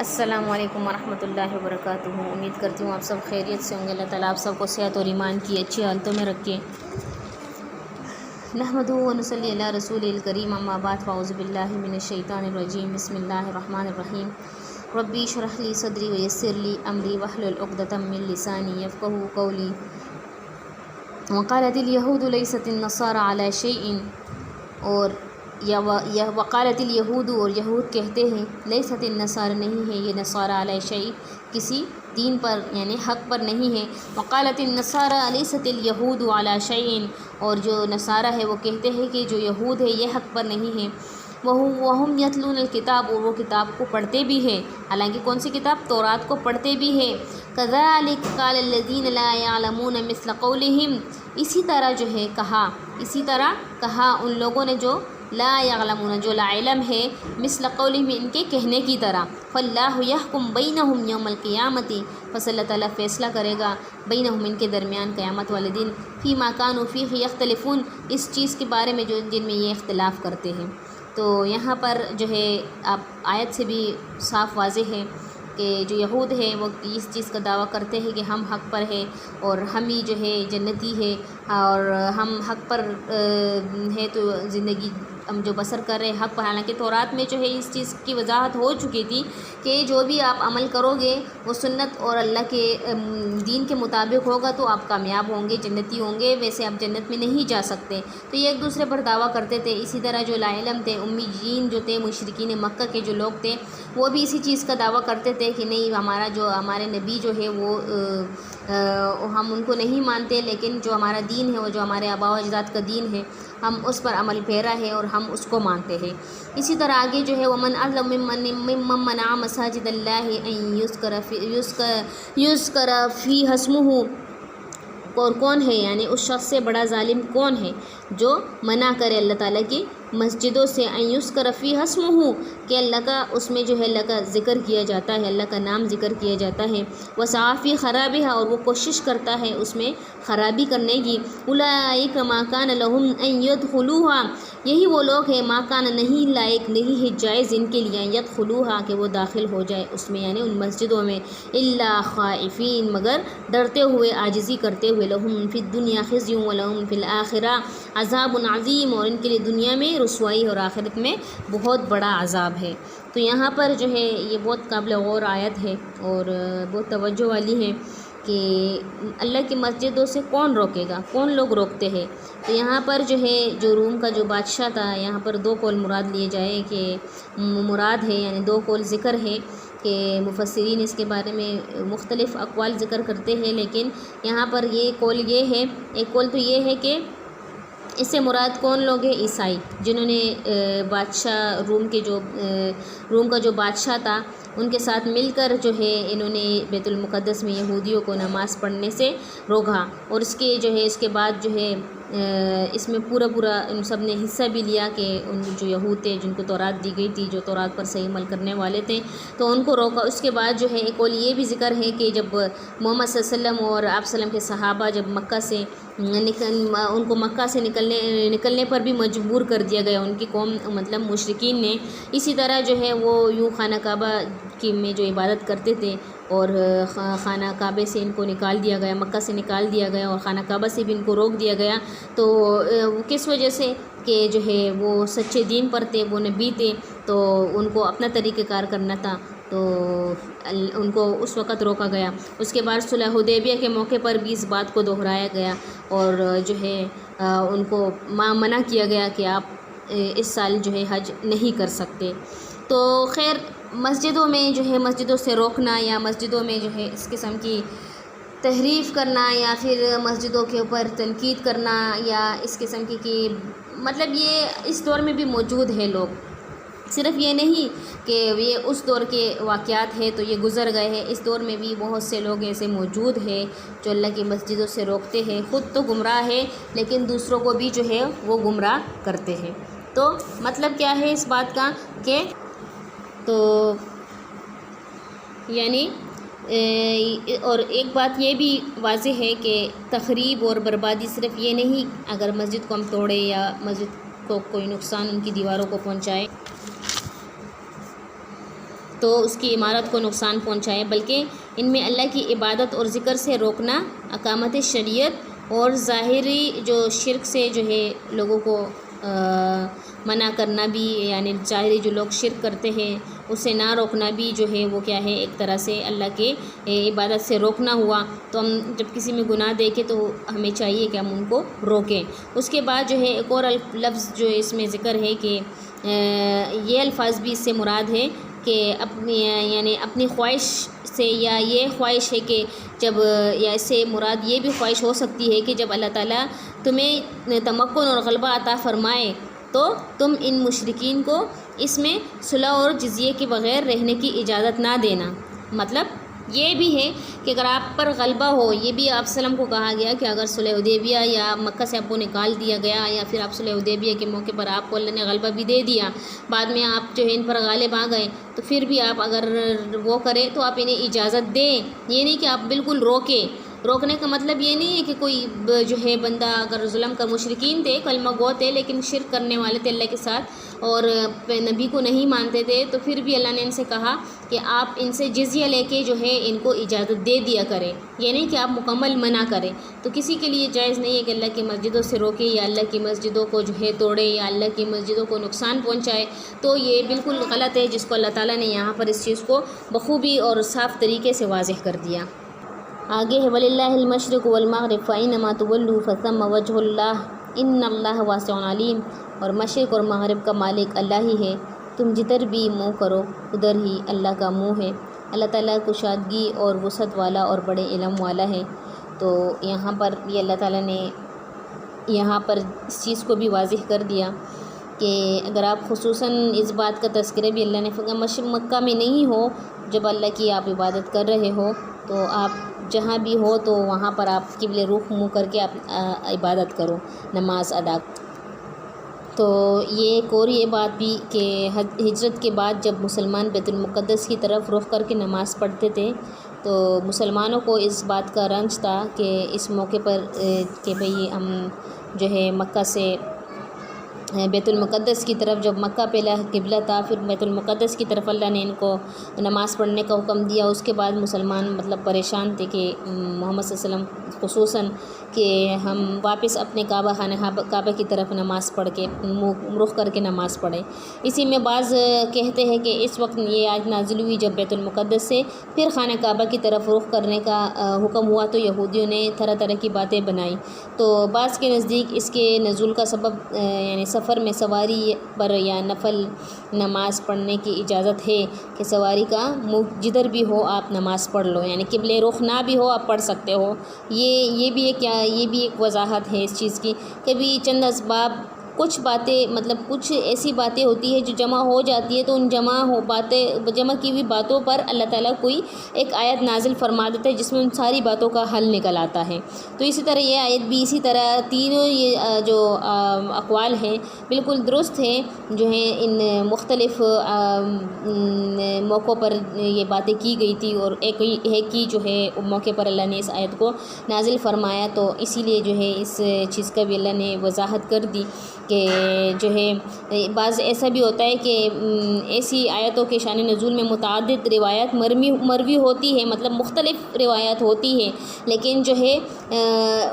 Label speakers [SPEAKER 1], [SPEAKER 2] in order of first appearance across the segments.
[SPEAKER 1] السلام علیکم ورحمۃ اللہ وبرکاتہ۔ امید کرتی ہوں آپ سب خیریت سے ہوں گے۔ اللہ تعالیٰ آپ سب کو صحت اور ایمان کی اچھی حالتوں میں رکھے۔ نحمدہ و نصلی علی رسول الکریم، اما بعد، فاعوذ باللہ من الشیطان الرجیم، بسم اللہ الرحمن الرحیم۔ ربی اشرح لی صدری ویسر لی امری واحلل عقدۃ من لسانی یفقہوا قولی۔ وقالت الیہود لیست النصارى علی شیء، اور وقالت الیہود، اور یہود کہتے ہیں، لیست النصارى، نہیں ہے یہ نصارى علی شیء، کسی دین پر یعنی حق پر نہیں ہے۔ وقالت النصارى لیست الیہود علی شیء، اور جو نصارہ ہے وہ کہتے ہیں کہ جو یہود ہے یہ حق پر نہیں ہے۔ وہم یتلون الکتاب، اور وہ کتاب کو پڑھتے بھی ہے، حالانکہ کون سی کتاب؟ تورات کو پڑھتے بھی ہے۔ کذالک قال الذین لا یعلمون مثل قولہم، اسی طرح جو ہے کہا ان لوگوں نے جو لا یعلمون، جو لا علم ہے، مثل قولہم، ان کے کہنے کی طرح۔ فاللہ یحکم بینہم یوم القیامۃ، پس اللہ تعالیٰ فیصلہ کرے گا بینہم، ان کے درمیان قیامت والے دن، فیما کانوا فیہ یختلفون، اس چیز کے بارے میں جن میں یہ اختلاف کرتے ہیں۔ تو یہاں پر جو ہے آپ آیت سے بھی صاف واضح ہے کہ جو یہود ہے وہ اس چیز کا دعویٰ کرتے ہیں کہ ہم حق پر ہے اور ہم ہی جو ہے جنتی ہے، اور ہم حق پر ہے تو زندگی ہم جو بسر کر رہے ہیں حق پر، حالانکہ تورات میں جو ہے اس چیز کی وضاحت ہو چکی تھی کہ جو بھی آپ عمل کرو گے وہ سنت اور اللہ کے دین کے مطابق ہوگا تو آپ کامیاب ہوں گے، جنتی ہوں گے، ویسے آپ جنت میں نہیں جا سکتے۔ تو یہ ایک دوسرے پر دعویٰ کرتے تھے۔ اسی طرح جو لا علم تھے، امیین جو تھے، مشرکین مکہ کے جو لوگ تھے، وہ بھی اسی چیز کا دعویٰ کرتے تھے کہ نہیں، ہمارے نبی جو ہے وہ ہم ان کو نہیں مانتے، لیکن جو ہمارا دین ہے، وہ جو ہمارے آباء و اجداد کا دین ہے، ہم اس پر عمل پیرا ہے اور ہم اس کو مانتے ہیں۔ اسی طرح آگے جو ہے ومن اظلم ممن منع مساجد اللہ ان یذکر فیہا اسمہ، اور کون ہے، یعنی اس شخص سے بڑا ظالم کون ہے جو منع کرے اللہ تعالیٰ کی مسجدوں سے، ان یذکر فیہا اسمہ، کہ اللہ کا اس میں جو ہے اللہ کا ذکر کیا جاتا ہے، اللہ کا نام ذکر کیا جاتا ہے، وسعی فی خرابہا، اور وہ کوشش کرتا ہے اس میں خرابی کرنے کی۔ اولئک ما کان لہم ان یدخلوہا، یہی وہ لوگ ہیں، ما کان، نہیں لائق، نہیں ہے جائز ان کے لیے، یدخلوہا، کہ وہ داخل ہو جائے اس میں، یعنی ان مسجدوں میں، الا خائفین، مگر ڈرتے ہوئے، عاجزی کرتے ہوئے، لہم فی الدنیا خزی ولہم فی الآخرہ عذاب عظیم، اور ان کے لیے دنیا میں رسوائی اور آخرت میں بہت بڑا عذاب ہے۔ تو یہاں پر جو ہے یہ بہت قابل غور آیت ہے اور بہت توجہ والی ہے کہ اللہ کی مسجدوں سے کون روکے گا، کون لوگ روکتے ہیں۔ تو یہاں پر جو ہے جو روم کا جو بادشاہ تھا، یہاں پر دو قول مراد لیے جائے کہ مراد ہے، یعنی دو قول ذکر ہے کہ مفسرین اس کے بارے میں مختلف اقوال ذکر کرتے ہیں، لیکن یہاں پر یہ قول یہ ہے، ایک قول تو یہ ہے کہ اس سے مراد کون لوگ ہیں؟ عیسائی، جنہوں نے روم کا جو بادشاہ تھا ان کے ساتھ مل کر جو ہے انہوں نے بیت المقدس میں یہودیوں کو نماز پڑھنے سے روکا، اور اس کے بعد جو ہے اس میں پورا ان سب نے حصہ بھی لیا کہ ان جو یہود تھے جن کو تورات دی گئی تھی، جو تورات پر صحیح عمل کرنے والے تھے، تو ان کو روکا۔ اس کے بعد جو ہے ایک قول یہ بھی ذکر ہے کہ جب محمد صلی اللہ علیہ وسلم اور آپ صلی اللہ علیہ وسلم کے صحابہ جب ان کو مکہ سے نکلنے پر بھی مجبور کر دیا گیا ان کی قوم، مطلب مشرکین نے، اسی طرح جو ہے وہ یوں خانہ کعبہ میں جو عبادت کرتے تھے اور خانہ کعبے سے ان کو نکال دیا گیا، مکہ سے نکال دیا گیا، اور خانہ کعبہ سے بھی ان کو روک دیا گیا۔ تو کس وجہ سے؟ کہ جو ہے وہ سچے دین پر تھے، وہ نبی تھے، تو ان کو اپنا طریقہ کار کرنا تھا، تو ان کو اس وقت روکا گیا۔ اس کے بعد صلح حدیبیہ کے موقع پر بھی اس بات کو دہرایا گیا، اور جو ہے ان کو منع کیا گیا کہ آپ اس سال جو ہے حج نہیں کر سکتے۔ تو خیر، مسجدوں میں جو ہے مسجدوں سے روکنا، یا مسجدوں میں جو ہے اس قسم کی تحریف کرنا، یا پھر مسجدوں کے اوپر تنقید کرنا، یا اس قسم کی کہ مطلب یہ اس دور میں بھی موجود ہے لوگ، صرف یہ نہیں کہ یہ اس دور کے واقعات ہے تو یہ گزر گئے ہیں، اس دور میں بھی بہت سے لوگ ایسے موجود ہیں جو اللہ کی مسجدوں سے روکتے ہیں، خود تو گمراہ ہے لیکن دوسروں کو بھی جو ہے وہ گمراہ کرتے ہیں۔ تو مطلب کیا ہے اس بات کا کہ تو یعنی اور ایک بات یہ بھی واضح ہے کہ تخریب اور بربادی صرف یہ نہیں، اگر مسجد کو ہم توڑے یا مسجد کو کوئی نقصان ان کی دیواروں کو پہنچائے تو اس کی عمارت کو نقصان پہنچائے، بلکہ ان میں اللہ کی عبادت اور ذکر سے روکنا، اقامت شریعت اور ظاہری جو شرک سے جو ہے لوگوں کو منع کرنا بھی، یعنی ظاہری جو لوگ شرک کرتے ہیں اسے نہ روکنا بھی جو ہے وہ کیا ہے، ایک طرح سے اللہ کے عبادت سے روکنا ہوا۔ تو ہم جب کسی میں گناہ دیکھیں تو ہمیں چاہیے کہ ہم ان کو روکیں۔ اس کے بعد جو ہے ایک اور لفظ جو اس میں ذکر ہے کہ یہ الفاظ بھی اس سے مراد ہے کہ اپنی خواہش سے، یا یہ خواہش ہے کہ جب، یا اس سے مراد یہ بھی خواہش ہو سکتی ہے کہ جب اللہ تعالیٰ تمہیں تمکن اور غلبہ عطا فرمائے تو تم ان مشرکین کو اس میں صلح اور جزیے کے بغیر رہنے کی اجازت نہ دینا۔ مطلب یہ بھی ہے کہ اگر آپ پر غلبہ ہو، یہ بھی آپ وسلم کو کہا گیا کہ اگر صلح حدیبیہ یا مکہ سے آپ کو نکال دیا گیا، یا پھر آپ صلح حدیبیہ کے موقع پر آپ کو اللہ نے غلبہ بھی دے دیا، بعد میں آپ جو ہے ان پر غالب آ گئے، تو پھر بھی آپ اگر وہ کریں تو آپ انہیں اجازت دیں، یہ نہیں کہ آپ بالکل روکیں۔ روکنے کا مطلب یہ نہیں ہے کہ کوئی جو ہے بندہ اگر ظلم کا، مشرکین تھے، کلمہ گو تھے لیکن شرک کرنے والے تھے اللہ کے ساتھ اور نبی کو نہیں مانتے تھے، تو پھر بھی اللہ نے ان سے کہا کہ آپ ان سے جزیہ لے کے جو ہے ان کو اجازت دے دیا کریں، یہ نہیں کہ آپ مکمل منع کریں۔ تو کسی کے لیے جائز نہیں ہے کہ اللہ کی مسجدوں سے روکے، یا اللہ کی مسجدوں کو جو ہے توڑے، یا اللہ کی مسجدوں کو نقصان پہنچائے، تو یہ بالکل غلط ہے، جس کو اللہ تعالیٰ نے یہاں پر اس چیز کو بخوبی اور صاف طریقے سے واضح کر دیا۔ آگے ہے وَلِلَّهِ الْمَشْرِقُ وَالْمَغْرِبُ فَأَيْنَمَا تُوَلُّوا فَثَمَّ وَجْهُ اللَّهِ إِنَّ اللَّهَ وَاسِعٌ عَلِيمٌ، اور مشرق اور مغرب کا مالک اللہ ہی ہے، تم جدھر بھی منہ کرو ادھر ہی اللہ کا منہ ہے۔ اللہ تعالیٰ کشادگی اور وسعت والا اور بڑے علم والا ہے۔ تو یہاں پر یہ اللہ تعالیٰ نے یہاں پر اس چیز کو بھی واضح کر دیا کہ اگر آپ خصوصاً اس بات کا تذکرہ بھی اللہ نے فرمایا مکہ میں نہیں ہو، جب اللہ کی آپ عبادت کر رہے ہو تو آپ جہاں بھی ہو تو وہاں پر آپ قبلہ رخ منہ کر کے آپ عبادت کرو، نماز ادا۔ تو یہ ایک اور یہ بات بھی کہ ہجرت کے بعد جب مسلمان بیت المقدس کی طرف رخ کر کے نماز پڑھتے تھے تو مسلمانوں کو اس بات کا رنج تھا کہ اس موقع پر کہ بھئی ہم جو ہے مکہ سے بیت المقدس کی طرف، جب مکہ پہلا قبلہ تھا پھر بیت المقدس کی طرف اللہ نے ان کو نماز پڑھنے کا حکم دیا، اس کے بعد مسلمان مطلب پریشان تھے کہ محمد صلی اللہ علیہ وسلم خصوصاً کہ ہم واپس اپنے کعبہ کی طرف نماز پڑھ کے رخ کر کے نماز پڑھیں۔ اسی میں بعض کہتے ہیں کہ اس وقت یہ آیت نازل ہوئی جب بیت المقدس سے پھر خانہ کعبہ کی طرف رخ کرنے کا حکم ہوا تو یہودیوں نے طرح طرح کی باتیں بنائی۔ تو بعض کے نزدیک اس کے نزول کا سبب یعنی سفر میں سواری پر یا نفل نماز پڑھنے کی اجازت ہے کہ سواری کا منہ جدھر بھی ہو آپ نماز پڑھ لو، یعنی قبلہ رخ نہ بھی ہو آپ پڑھ سکتے ہو۔ یہ بھی ایک وضاحت ہے اس چیز کی۔ کبھی چند اسباب، کچھ باتیں مطلب کچھ ایسی باتیں ہوتی ہے جو جمع ہو جاتی ہے تو ان جمع کی ہوئی باتوں پر اللہ تعالیٰ کوئی ایک آیت نازل فرما دیتا ہے جس میں ان ساری باتوں کا حل نکل آتا ہے۔ تو اسی طرح یہ آیت بھی اسی طرح تینوں یہ جو اقوال ہیں بالکل درست ہیں، جو ہیں ان مختلف موقعوں پر یہ باتیں کی گئی تھی، اور ایک ہی جو ہے موقع پر اللہ نے اس آیت کو نازل فرمایا، تو اسی لیے جو ہے اس چیز کا بھی اللہ نے وضاحت کر دی کہ جو ہے بعض ایسا بھی ہوتا ہے کہ ایسی آیتوں کے شان نزول میں متعدد روایات مروی ہوتی ہے، مطلب مختلف روایات ہوتی ہے، لیکن جو ہے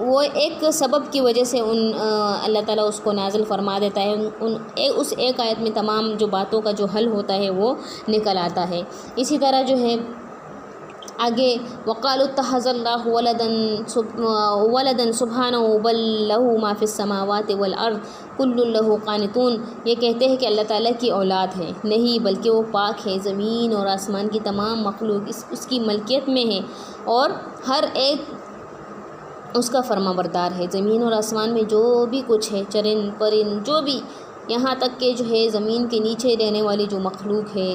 [SPEAKER 1] وہ ایک سبب کی وجہ سے اللہ تعالیٰ اس کو نازل فرما دیتا ہے، اس ایک آیت میں تمام جو باتوں کا جو حل ہوتا ہے وہ نکل آتا ہے۔ اسی طرح جو ہے آگے وقالوا اتخذ اللہ ولدا سبحانہ بل لہ ما فی السماوات والارض کل لہ قانتون، یہ کہتے ہیں کہ اللہ تعالیٰ کی اولاد ہے، نہیں بلکہ وہ پاک ہے، زمین اور آسمان کی تمام مخلوق اس کی ملکیت میں ہے اور ہر ایک اس کا فرما بردار ہے۔ زمین اور آسمان میں جو بھی کچھ ہے، چرند پرند جو بھی، یہاں تک کہ جو ہے زمین کے نیچے رہنے والی جو مخلوق ہے،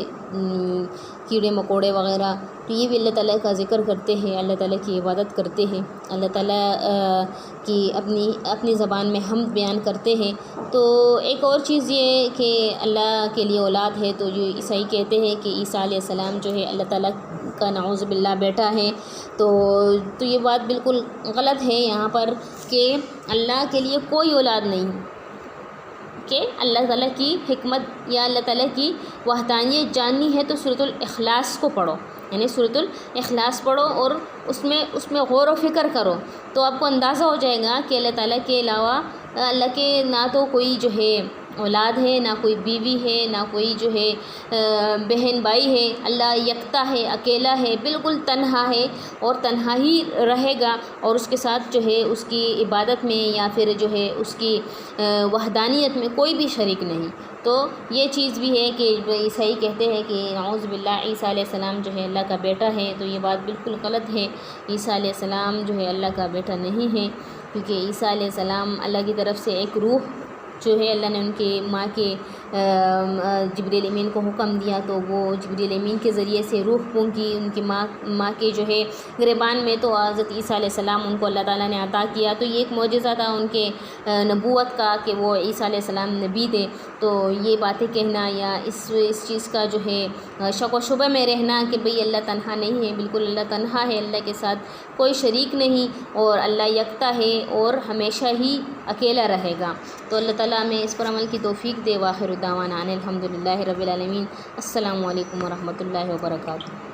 [SPEAKER 1] کیڑے مکوڑے وغیرہ، تو یہ بھی اللہ تعالیٰ کا ذکر کرتے ہیں، اللہ تعالیٰ کی عبادت کرتے ہیں، اللہ تعالیٰ کی اپنی زبان میں حمد بیان کرتے ہیں۔ تو ایک اور چیز یہ کہ اللہ کے لیے اولاد ہے، تو جو عیسائی کہتے ہیں کہ عیسیٰ علیہ السلام جو ہے اللہ تعالیٰ کا نعوذ باللہ بیٹا ہے، تو یہ بات بالکل غلط ہے یہاں پر کہ اللہ کے لیے کوئی اولاد نہیں، کہ اللہ تعالیٰ کی حکمت یا اللہ تعالیٰ کی وحدانیت جاننی ہے تو سورۃ الاخلاص کو پڑھو، یعنی سورۃ الاخلاص پڑھو اور اس میں غور و فکر کرو، تو آپ کو اندازہ ہو جائے گا کہ اللہ تعالیٰ کے علاوہ اللہ کے نہ تو کوئی جو ہے اولاد ہے، نہ کوئی بیوی ہے، نہ کوئی جو ہے بہن بھائی ہے، اللہ یکتا ہے، اکیلا ہے، بالکل تنہا ہے اور تنہا ہی رہے گا، اور اس کے ساتھ جو ہے اس کی عبادت میں یا پھر جو ہے اس کی وحدانیت میں کوئی بھی شریک نہیں۔ تو یہ چیز بھی ہے کہ عیسائی کہتے ہیں کہ نعوذ باللہ عیسیٰ علیہ السلام جو ہے اللہ کا بیٹا ہے، تو یہ بات بالکل غلط ہے۔ عیسیٰ علیہ السلام جو ہے اللہ کا بیٹا نہیں ہے، کیونکہ عیسیٰ علیہ السلام اللہ کی طرف سے ایک روح جو ہے اللہ نے ان کے ماں کے جبریل امین کو حکم دیا، تو وہ جبریل امین کے ذریعے سے روح پھونکی ان کی ماں کے جو ہے گریبان میں، تو حضرت عیسیٰ علیہ السلام ان کو اللہ تعالیٰ نے عطا کیا، تو یہ ایک معجزہ تھا ان کے نبوت کا کہ وہ عیسیٰ علیہ السلام نبی تھے۔ تو یہ باتیں کہنا یا اس چیز کا جو ہے شک و شبہ میں رہنا کہ بھئی اللہ تنہا نہیں ہے، بالکل اللہ تنہا ہے، اللہ کے ساتھ کوئی شریک نہیں، اور اللہ یکتا ہے اور ہمیشہ ہی اکیلا رہے گا۔ تو اللہ تعالیٰ ہمیں اس پر عمل کی توفیق دے۔ وآخر دعوانا الحمدللہ رب العالمین۔ السلام علیکم ورحمۃ اللہ وبرکاتہ۔